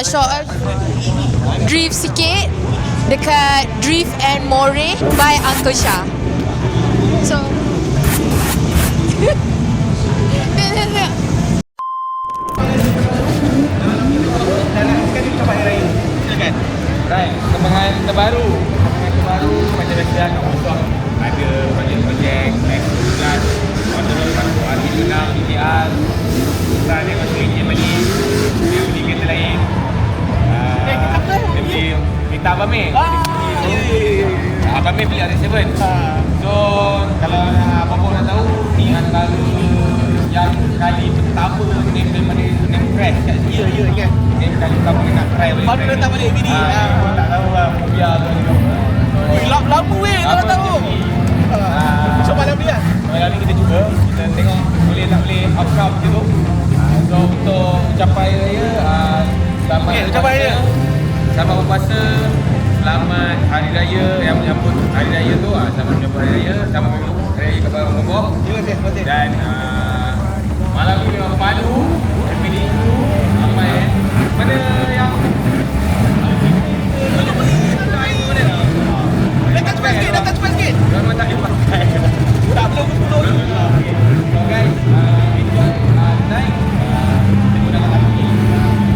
Sort of drift sikit dekat Drift and More by Uncle Shah. So Right, kembangan terbaru macam biasa kat Mosok ada projek-projek next bulan untuk hari senang DTR kita ada masuk engine balik dia beli kereta lain dia beli kereta Abang Meh Abang Meh beli RS7 so kalau apa-apa nak tahu ni antara yang kali pertama name daripada name crash kat sini ya name kali pertama nak try balik baru datang balik APD tak tahu lah fobia tu lama weh tak tahu so malam ni kan malam ni kita cuba kita tengok boleh tak boleh outcome macam tu so untuk capai raya selamat capai raya selamat berpuasa selamat hari raya yang menyambut hari raya tu selamat menyambut hari raya selamat menyambut hari raya kepada orang Lombok dan malam ni memang padu APD ramai mana yang datang cepat sikit memang tak jumpa tak belum betul so guys enjoy night kita dah lagi okey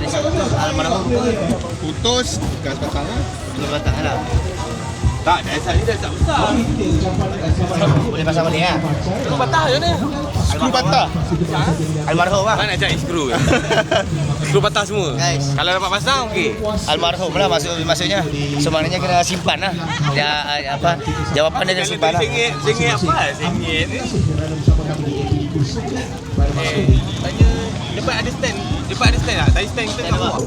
mesin putus gas batang Belum batang lah. tak dasar ni dah tak besar Boleh pasang balik lah. tu patah je ni skru patah Almarhum lah. mana nak cari skru skru patah semua Guys. kalau dapat pasang okey Almarhum lah maksudnya. So maknanya kena simpan lah. Dia apa? Jawapan dia kena simpan lah. RM1 apa RM1 tanya depan ada stand tak tadi stand kita tak bawa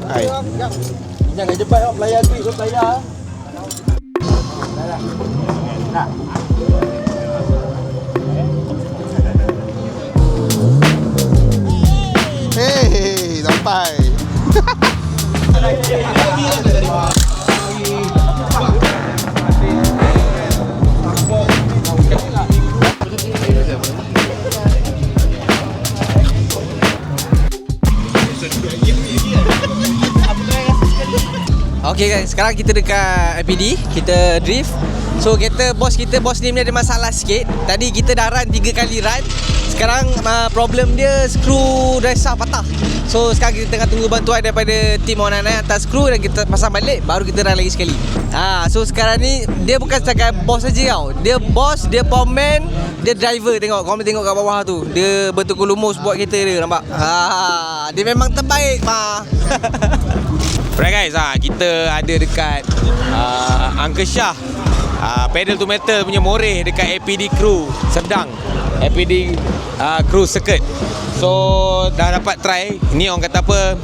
hai jangan jebat pelayan tu ikut pelayan hey sampai Okay guys, sekarang kita dekat APD, kita drift. So kereta bos ni ada masalah sikit. Tadi kita dah run 3 kali run. Sekarang problem dia skru drive patah. So sekarang kita tengah tunggu bantuan daripada tim orang naik atas skru dan kita pasang balik, baru kita run lagi sekali. So sekarang ni dia bukan setakat bos saja tau. Dia bos, dia foreman, dia driver. Tengok, korang tengok kat bawah tu. Dia betul lumus buat kereta dia, nampak? Dia memang terbaik mah. Alright guys, kita ada dekat Uncle Shah Pedal to Metal punya moreh dekat APD Crew Serdang, APD Crew Circuit. So dah dapat try. Ni orang kata apa,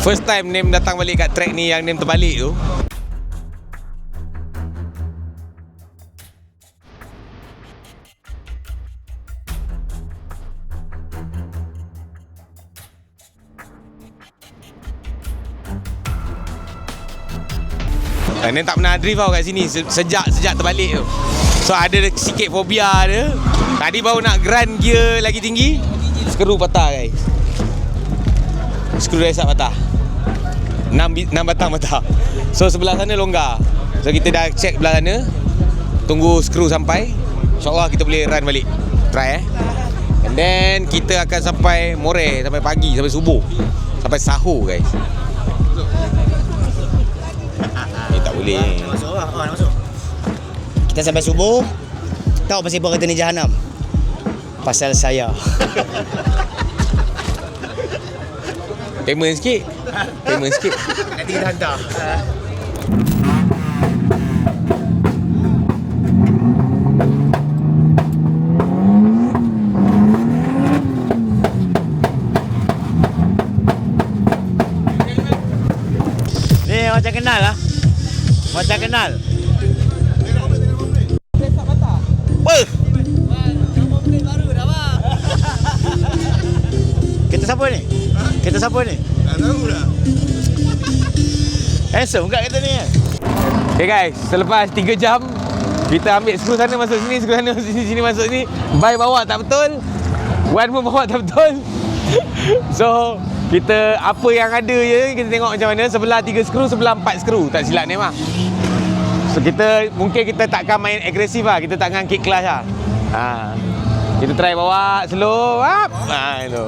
first time Nim datang balik kat track ni yang Nim terbalik tu. Nim tak pernah drift tau kat sini sejak terbalik tu. So ada sikit fobia dia. Tadi baru nak grand gear lagi tinggi, skru patah guys. Skru drive patah. 6 batang patah. So sebelah sana longgar. So kita dah check belah sana. Tunggu skru sampai. InsyaAllah kita boleh run balik. Try And then kita akan sampai Moreh, sampai pagi, sampai subuh. Sampai sahur guys. Tak boleh. Masuk lah. Nak masuk. Kita sampai subuh. Tahu pasal apa kata ni Jahanam? Pasal saya. Payment sikit. Payment sikit. Nanti kita hantar. Ni macam kenal lah. Macam kenal. Weh. Kita siapa ni? Kita siapa ni? Tak tahu dah. Handsome kat kita ni. Okay guys, selepas 3 jam kita ambil skru sana masuk sini, skru sana masuk sini, sini masuk sini. Bai bawa tak betul. Wan pun bawa tak betul. So, kita apa yang ada je kita tengok macam mana. Sebelah 3 skru, sebelah 4 skru. Tak silap ni mah. So, mungkin kita takkan main agresif lah. Kita takkan kick clash lah. Kita try bawa slow up. Itu.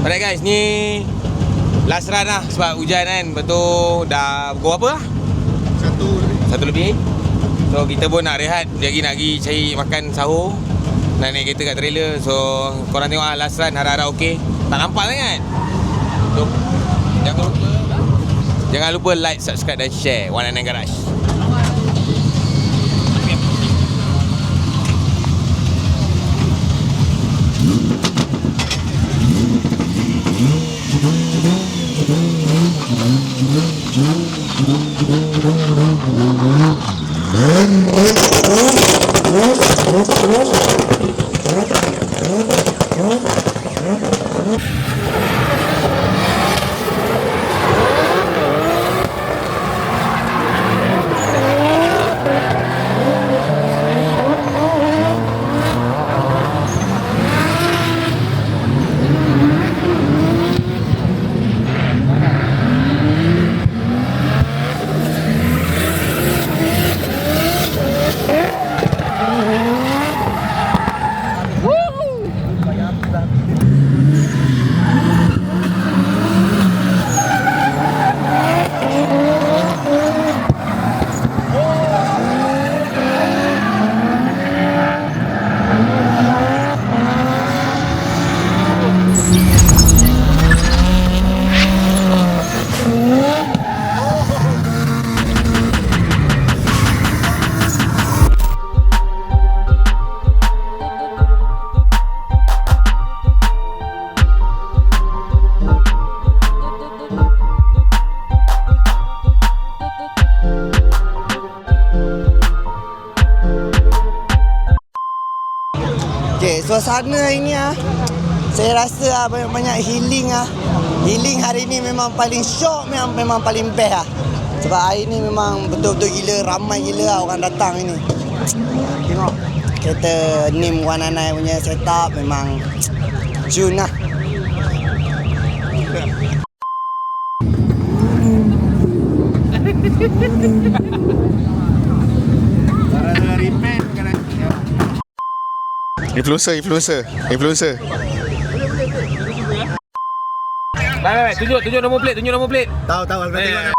Alright guys, ni last run lah sebab hujan kan. Betul dah pukul berapa lah? 1 lebih. So kita pun nak rehat. Lagi nak pergi cari makan sahur. Nak naik kereta kat trailer. So korang tengok lah last run, harap-harap okey. Tak nampak sangat. So jangan lupa like, subscribe dan share 199 Garage. suasana ini saya rasa banyak-banyak healing Healing hari ni memang paling syok, memang paling best Sebab hari ni memang betul-betul gila, ramai gila orang datang ini. Tengok kereta NIM 199 punya setup memang cun lah. Influencer. Baik, tunjuk nombor plate, Tahu, aku tengok.